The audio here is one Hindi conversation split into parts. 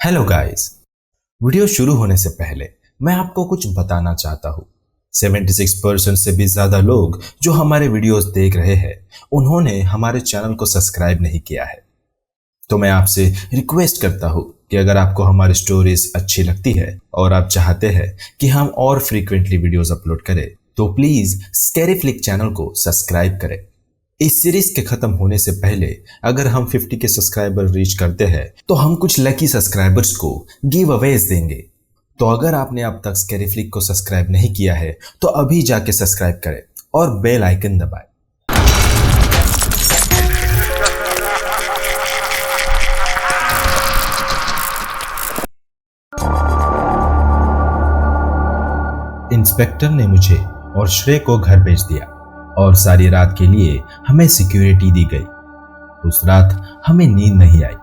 Hello guys. वीडियो शुरू होने से पहले मैं आपको कुछ बताना चाहता हूँ। 76% से भी ज्यादा लोग जो हमारे वीडियोस देख रहे हैं उन्होंने हमारे चैनल को सब्सक्राइब नहीं किया है। तो मैं आपसे रिक्वेस्ट करता हूँ कि अगर आपको हमारी स्टोरीज अच्छी लगती है और आप चाहते हैं कि हम और फ्रीक्वेंटली वीडियोस अपलोड करें तो प्लीज स्कैरी फ्लिक चैनल को सब्सक्राइब करें। इस सीरीज के खत्म होने से पहले अगर हम 50 के सब्सक्राइबर रीच करते हैं तो हम कुछ लकी सब्सक्राइबर्स को गिव अवेज देंगे। तो अगर आपने अब तक स्कैरी फ्लिक को सब्सक्राइब नहीं किया है तो अभी जाके सब्सक्राइब करें और बेल आइकन दबाएं। इंस्पेक्टर ने मुझे और श्रेय को घर भेज दिया और सारी रात के लिए हमें सिक्योरिटी दी गई। उस रात हमें नींद नहीं आई।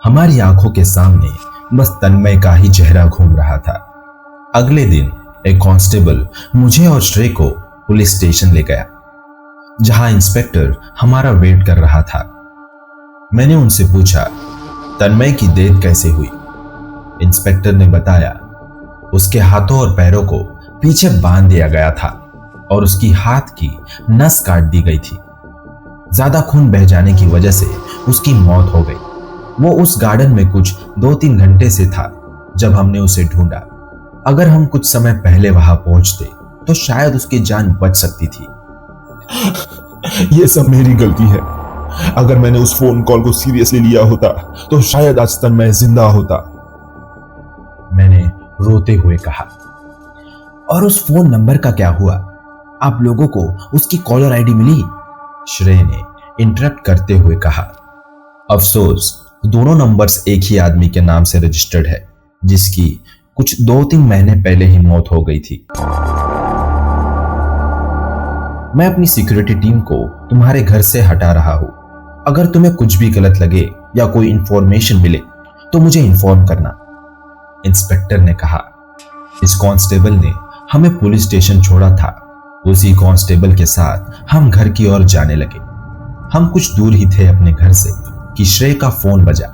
हमारी आंखों के सामने बस तन्मय का ही चेहरा घूम रहा था। अगले दिन एक कांस्टेबल मुझे और श्रेय को पुलिस स्टेशन ले गया जहां इंस्पेक्टर हमारा वेट कर रहा था। मैंने उनसे पूछा तन्मय की डेथ कैसे हुई। इंस्पेक्टर ने बताया उसके हाथों और पैरों को पीछे बांध दिया गया था और उसकी हाथ की नस काट दी गई थी। ज्यादा खून बह जाने की वजह से उसकी मौत हो गई। वो उस गार्डन में कुछ 2-3 घंटे से था जब हमने उसे ढूंढा। अगर हम कुछ समय पहले वहां पहुंचते तो शायद उसकी जान बच सकती थी। ये सब मेरी गलती है। अगर मैंने उस फोन कॉल को सीरियसली लिया होता तो शायद आज तक मैं जिंदा होता, मैंने रोते हुए कहा। और उस फोन नंबर का क्या हुआ? आप लोगों को उसकी कॉलर आईडी मिली? श्रेय ने इंटरप्ट करते हुए कहा। अफसोस दोनों नंबर्स एक ही आदमी के नाम से रजिस्टर्ड है जिसकी कुछ 2-3 महीने पहले ही मौत हो गई थी। मैं अपनी सिक्योरिटी टीम को तुम्हारे घर से हटा रहा हूं। अगर तुम्हें कुछ भी गलत लगे या कोई इंफॉर्मेशन मिले तो मुझे इंफॉर्म करना, इंस्पेक्टर ने कहा। इस कांस्टेबल ने हमें पुलिस स्टेशन छोड़ा था। उसी कांस्टेबल के साथ हम घर की ओर जाने लगे। हम कुछ दूर ही थे अपने घर से कि श्रेय का फोन बजा।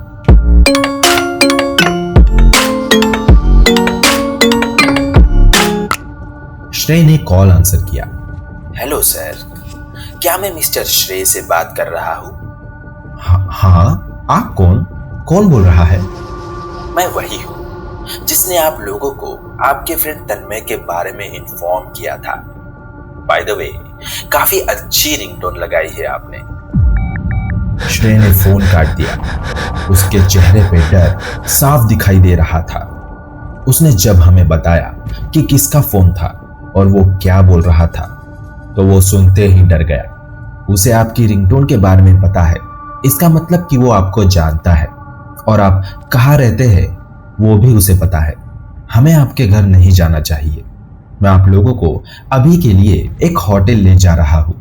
श्रेय ने कॉल आंसर किया। हेलो सर, क्या मैं मिस्टर श्रेय से बात कर रहा हूँ? हाँ, आप कौन बोल रहा है? मैं वही हूँ जिसने आप लोगों को आपके फ्रेंड तन्मय के बारे में इन्फॉर्म किया था। बाय द वे, काफी अच्छी रिंगटोन लगाई है आपने। श्रेय ने फोन काट दिया। उसके चेहरे पे डर साफ दिखाई दे रहा था। उसने जब हमें बताया कि किसका फोन था और वो क्या बोल रहा था तो वो सुनते ही डर गया। उसे आपकी रिंगटोन के बारे में पता है, इसका मतलब कि वो आपको जानता है और आप कहाँ रहते हैं वो भी उसे पता है। हमें आपके घर नहीं जाना चाहिए। मैं आप लोगों को अभी के लिए एक होटल ले जा रहा हूं।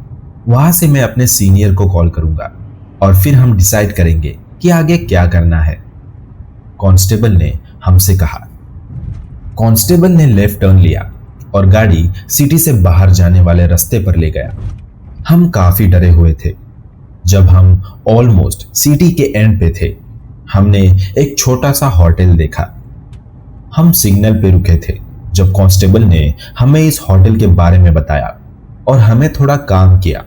वहां से मैं अपने सीनियर को कॉल करूंगा और फिर हम डिसाइड करेंगे कि आगे क्या करना है, कांस्टेबल ने हमसे कहा। कांस्टेबल ने लेफ्ट टर्न लिया और गाड़ी सिटी से बाहर जाने वाले रास्ते पर ले गया। हम काफी डरे हुए थे। जब हम ऑलमोस्ट सिटी के एंड पे थे हमने एक छोटा सा होटल देखा। हम सिग्नल पे रुके थे जब कांस्टेबल ने हमें इस होटल के बारे में बताया और हमें थोड़ा काम किया।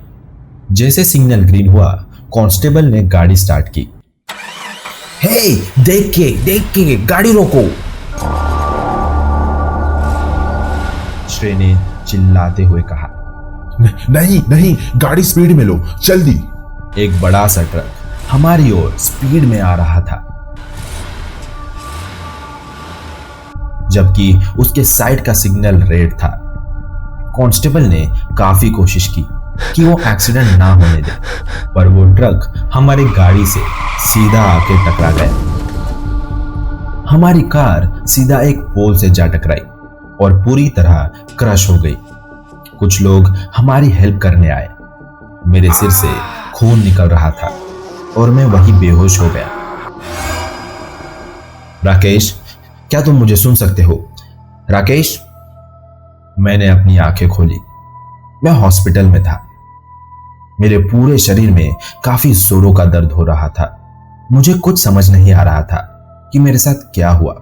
जैसे सिग्नल ग्रीन हुआ कांस्टेबल ने गाड़ी स्टार्ट की। हे, देख के गाड़ी रोको, श्रेय ने चिल्लाते हुए कहा। नहीं, गाड़ी स्पीड में लो, जल्दी। एक बड़ा सा ट्रक हमारी ओर स्पीड में आ रहा था जबकि उसके साइड का सिग्नल रेड था। कांस्टेबल ने काफी कोशिश की कि वो एक्सीडेंट ना होने दे, पर वो ट्रक हमारी गाड़ी से सीधा आके टकरा गया। हमारी कार सीधा एक पोल से जा टकराई और पूरी तरह क्रश हो गई। कुछ लोग हमारी हेल्प करने आए। मेरे सिर से खून निकल रहा था और मैं वहीं बेहोश हो गया। राकेश, क्या तुम मुझे सुन सकते हो? राकेश? मैंने अपनी आंखें खोली। मैं हॉस्पिटल में था। मेरे पूरे शरीर में काफी जोरों का दर्द हो रहा था। मुझे कुछ समझ नहीं आ रहा था। कि मेरे साथ क्या हुआ।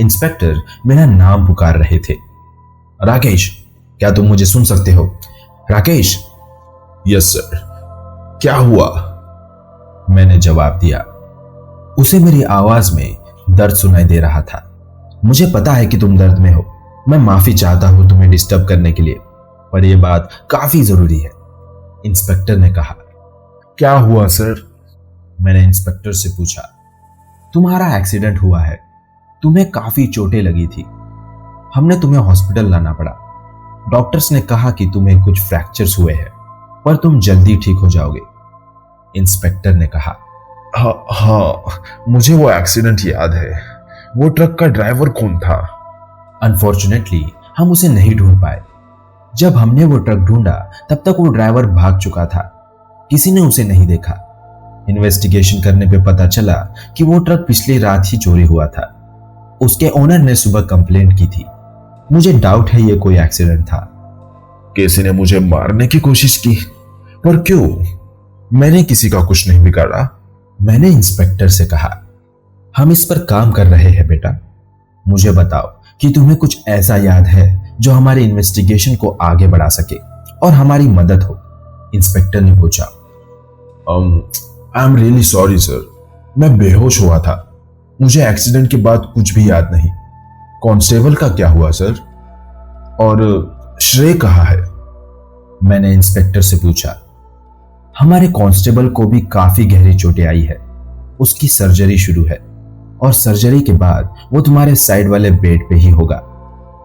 इंस्पेक्टर मेरा नाम पुकार रहे थे। राकेश, क्या तुम मुझे सुन सकते हो? राकेश। यस सर, क्या हुआ? मैंने जवाब दिया। उसे मेरी आवाज में दर्द सुनाई दे रहा था। मुझे पता है कि तुम दर्द में हो। मैं माफी चाहता हूं तुम्हें डिस्टर्ब करने के लिए, पर यह बात काफी जरूरी है, इंस्पेक्टर ने कहा। क्या हुआ सर? मैंने इंस्पेक्टर से पूछा। तुम्हारा एक्सीडेंट हुआ है, तुम्हें काफी चोटें लगी थी, हमने तुम्हें हॉस्पिटल लाना पड़ा। डॉक्टर्स ने कहा कि तुम्हें कुछ फ्रैक्चर्स हुए हैं, पर तुम जल्दी ठीक हो जाओगे, इंस्पेक्टर ने कहा। हाँ, मुझे वो एक्सीडेंट याद है। वो ट्रक का ड्राइवर कौन था? अनफॉर्चुनेटली हम उसे नहीं ढूंढ पाए। जब हमने वो ट्रक ढूंढा तब तक वो ड्राइवर भाग चुका था, किसी ने उसे नहीं देखा। इन्वेस्टिगेशन करने पे पता चला कि वो ट्रक पिछली रात ही चोरी हुआ था। उसके ओनर ने सुबह कंप्लेंट की थी। मुझे डाउट है ये कोई एक्सीडेंट था। किसी ने मुझे मारने की कोशिश की, पर क्यों? मैंने किसी का कुछ नहीं बिगाड़ा, मैंने इंस्पेक्टर से कहा। हम इस पर काम कर रहे हैं बेटा। मुझे बताओ कि तुम्हें कुछ ऐसा याद है जो हमारे इन्वेस्टिगेशन को आगे बढ़ा सके और हमारी मदद हो, इंस्पेक्टर ने पूछा। I am really sorry sir, मैं बेहोश हुआ था। मुझे एक्सीडेंट के बाद कुछ भी याद नहीं। कांस्टेबल का क्या हुआ सर? और श्रेय कहाँ है? मैंने इंस्पेक्टर से पूछा। हमारे कांस्टेबल को भी काफी गहरी चोटें आई है, उसकी सर्जरी शुरू है और सर्जरी के बाद वो तुम्हारे साइड वाले बेड पे ही होगा।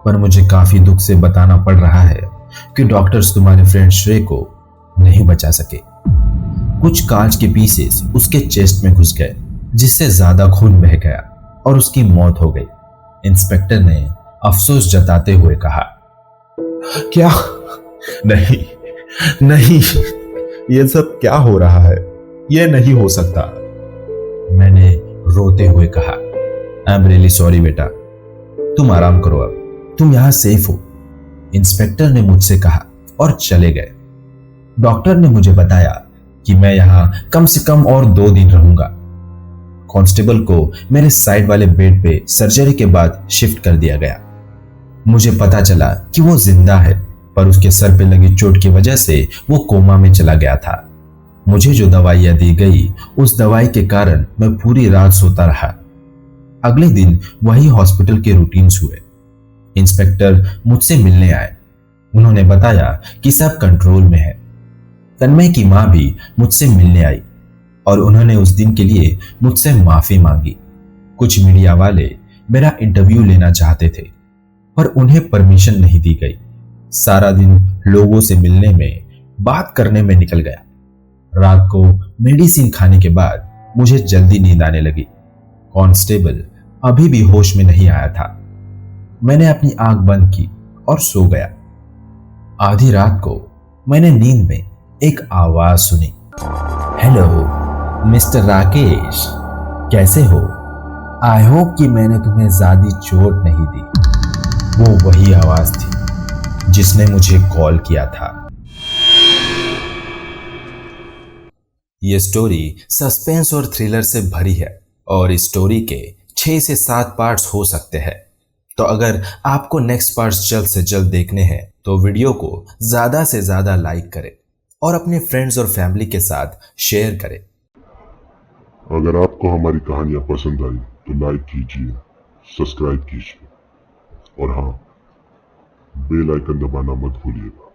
पर मुझे काफी दुख से बताना पड़ रहा है कि डॉक्टर्स तुम्हारे फ्रेंड श्रेय को नहीं बचा सके। कुछ कांच के पीसेस उसके चेस्ट में घुस गए, जिससे ज्यादा खून बह गया और उसकी मौत हो गई, इंस्पेक्टर ने अफसोस जताते हुए कहा। क्या? नहीं नहीं, ये सब क्या हो रहा है? ये नहीं हो सकता, मैंने रोते हुए कहा। आई एम रियली सॉरी बेटा, तुम आराम करो, अब तुम यहां सेफ हो, इंस्पेक्टर ने मुझसे कहा और चले गए। डॉक्टर ने मुझे बताया कि मैं यहां कम से कम और 2 दिन रहूंगा। कांस्टेबल को मेरे साइड वाले बेड पे सर्जरी के बाद शिफ्ट कर दिया गया। मुझे पता चला कि वो जिंदा है, पर उसके सर पे लगी चोट की वजह से वो कोमा में चला गया था। मुझे जो दवाइयां दी गई, उस दवाई के कारण मैं पूरी रात सोता रहा। अगले दिन वही हॉस्पिटल के रूटीन्स हुए। इंस्पेक्टर मुझसे मिलने आए। उन्होंने बताया कि सब कंट्रोल में है। तन्मय की मां भी मुझसे मिलने आई और उन्होंने उस दिन के लिए मुझसे माफी मांगी। कुछ मीडिया वाले मेरा इंटरव्यू लेना चाहते थे, पर उन्हें परमिशन नहीं दी गई। सारा दिन लोगों से मिलने में, बात करने में निकल गया। रात को मेडिसिन खाने के बाद मुझे जल्दी नींद आने लगी। कांस्टेबल अभी भी होश में नहीं आया था। मैंने अपनी आंख बंद की और सो गया। आधी रात को मैंने नींद में एक आवाज सुनी। हेलो मिस्टर राकेश, कैसे हो? आई होप कि मैंने तुम्हें ज्यादा चोट नहीं दी। वो वही आवाज थी जिसने मुझे कॉल किया था। यह स्टोरी सस्पेंस और थ्रिलर से भरी है और इस स्टोरी के 6 से 7 पार्ट्स हो सकते हैं। तो अगर आपको नेक्स्ट पार्ट्स जल्द से जल्द देखने हैं तो वीडियो को ज्यादा से ज्यादा लाइक करें और अपने फ्रेंड्स और फैमिली के साथ शेयर करें। अगर आपको हमारी कहानियां पसंद आई तो लाइक कीजिए, सब्सक्राइब कीजिए और हाँ, बेल आइकन दबाना मत भूलिएगा।